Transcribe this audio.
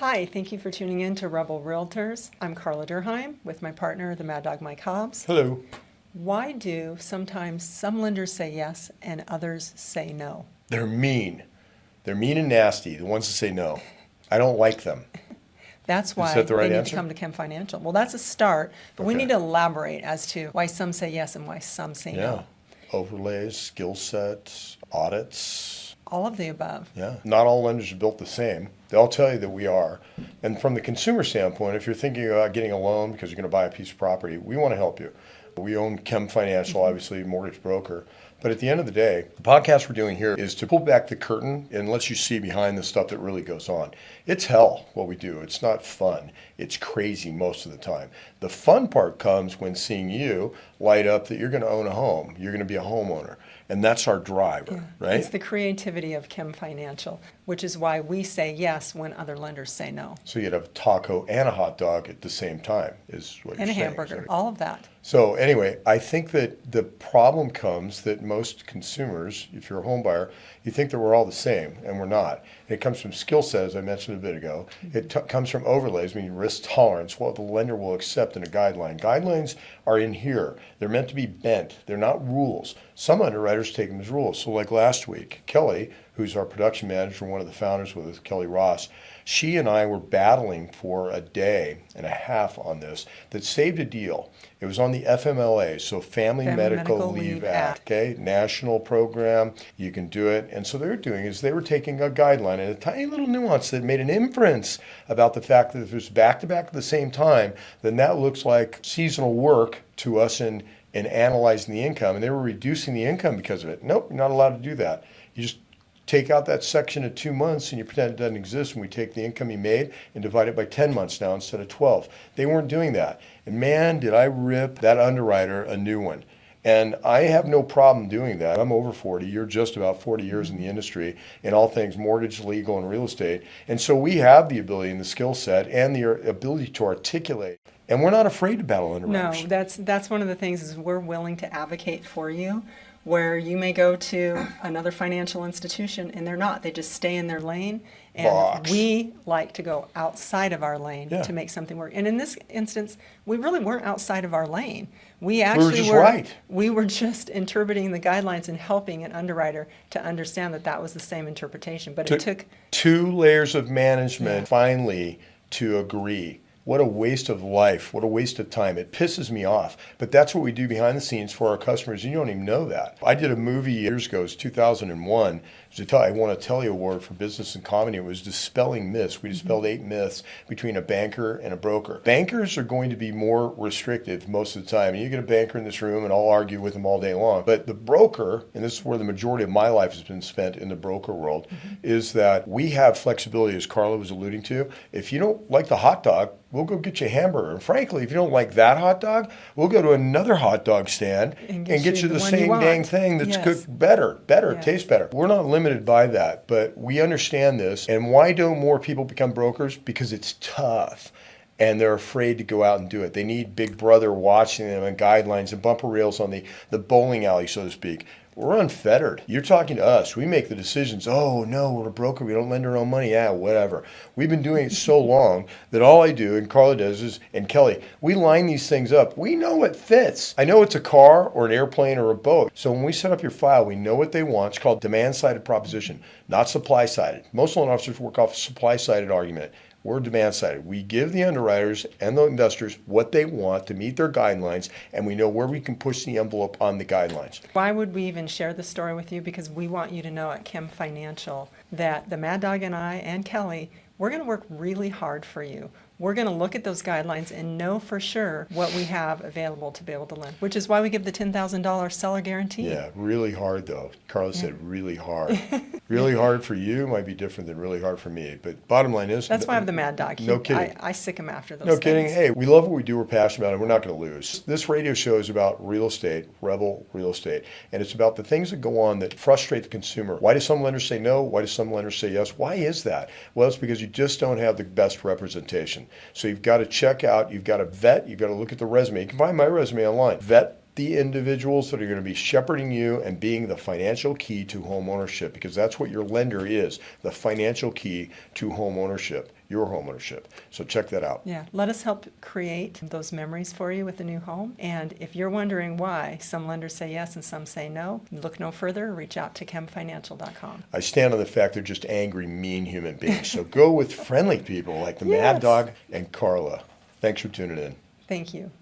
Hi, thank you for tuning in to Rebel Realtors. I'm Carla Durheim with my partner, the Mad Dog Mike Hobbs. Hello. Why do sometimes some lenders say yes and others say no? They're mean. They're mean and nasty, the ones that say no. I don't like them. That's Is why that the right they need answer? to come to CHEM Financial. Well, that's a start, but we Okay. need to elaborate as to why some say yes and why some say Yeah. no. Overlays, skill sets, audits. All of the above. Yeah. Not all lenders are built the same. They'll tell you that we are. And from the consumer standpoint, if you're thinking about getting a loan because you're going to buy a piece of property, we want to help you. We own CHEM Financial, obviously, mortgage broker. But at the end of the day, the podcast we're doing here is to pull back the curtain and let you see behind the stuff that really goes on. It's hell what we do. It's not fun. It's crazy most of the time. The fun part comes when seeing you light up that you're going to own a home. You're going to be a homeowner. And that's our driver, right? It's the creativity of CHEM Financial, which is why we say yes when other lenders say no. So you'd have a taco and a hot dog at the same time is what And you're a saying. hamburger, all of that. So anyway, I think that the problem comes that most consumers, if you're a home buyer, you think that we're all the same, and we're not. And it comes from skill set, as I mentioned a bit ago. It comes from overlays, meaning risk tolerance, what the lender will accept in a guideline. Guidelines are in here. They're meant to be bent. They're not rules. Some underwriters take them as rules. So like last week, Kelly, who's our production manager, one of the founders with us, Kelly Ross, she and I were battling for a day and a half on this that saved a deal. It was on the FMLA, so Family Medical Leave Act, okay? National program, you can do it. And so they were doing is they were taking a guideline and a tiny little nuance that made an inference about the fact that if it was back-to-back at the same time, then that looks like seasonal work to us in analyzing the income. And they were reducing the income because of it. Nope, you're not allowed to do that. You just take out that section of 2 months and you pretend it doesn't exist, and we take the income you made and divide it by 10 months now instead of 12. They weren't doing that. And man, did I rip that underwriter a new one. And I have no problem doing that. I'm over 40. You're just about 40 years in the industry in all things mortgage, legal, and real estate. And so we have the ability and the skill set and the ability to articulate. And we're not afraid to battle underwriters. No, that's one of the things is we're willing to advocate for you, where you may go to another financial institution and they're not. They just stay in their lane. And Box. we like to go outside of our lane Yeah. to make something work. And in this instance, we really weren't outside of our lane. We actually just right. We were just interpreting the guidelines and helping an underwriter to understand that that was the same interpretation. But it took 2 layers of management finally to agree. What a waste of life. What a waste of time. It pisses me off. But that's what we do behind the scenes for our customers. You don't even know that. I did a movie years ago. It was 2001. I won a Telly Award for Business and Comedy. It was Dispelling Myths. We dispelled 8 myths between a banker and a broker. Bankers are going to be more restrictive most of the time. And you get a banker in this room and I'll argue with them all day long. But the broker, and this is where the majority of my life has been spent in the broker world, is that we have flexibility, as Carla was alluding to. If you don't like the hot dog, we'll go get you a hamburger. And frankly, if you don't like that hot dog, we'll go to another hot dog stand and get you the one you same want. dang thing that's Yes. cooked better, Yes. tastes better. We're not limited by that, but we understand this. And why don't more people become brokers? Because it's tough. And they're afraid to go out and do it. They need Big Brother watching them and guidelines and bumper rails on the bowling alley, so to speak. We're unfettered. You're talking to us. We make the decisions. Oh, no, we're a broker. We don't lend our own money. Yeah, whatever. We've been doing it so long that all I do, and Carla does, and Kelly, we line these things up. We know what fits. I know it's a car or an airplane or a boat. So when we set up your file, we know what they want. It's called demand-sided proposition, not supply-sided. Most loan officers work off a supply-sided argument. We're demand-sided. We give the underwriters and the investors what they want to meet their guidelines, and we know where we can push the envelope on the guidelines. Why would we even share this story with you? Because we want you to know at CHEM Financial that the Mad Dog and I and Kelly, we're going to work really hard for you. We're going to look at those guidelines and know for sure what we have available to be able to lend, which is why we give the $10,000 seller guarantee. Yeah, really hard though. Carla said really hard. Really hard for you might be different than really hard for me. But bottom line is, That's why I have the Mad Dog. No kidding. I sick him after those No things. kidding. Hey, we love what we do. We're passionate about it. We're not going to lose. This radio show is about real estate, Rebel Real Estate. And it's about the things that go on that frustrate the consumer. Why do some lenders say no? Why do some lenders say yes? Why is that? Well, it's because you just don't have the best representation. So you've got to check out, you've got to vet, you've got to look at the resume. You can find my resume online. Vet the individuals that are going to be shepherding you and being the financial key to home ownership, because that's what your lender is, the financial key to home ownership. your homeownership. So check that out. Yeah, let us help create those memories for you with the new home. And if you're wondering why some lenders say yes and some say no, look no further. Reach out to chemfinancial.com. I stand on the fact they're just angry, mean human beings. So go with friendly people like the Mad Yes. Dog and Carla. Thanks for tuning in. Thank you.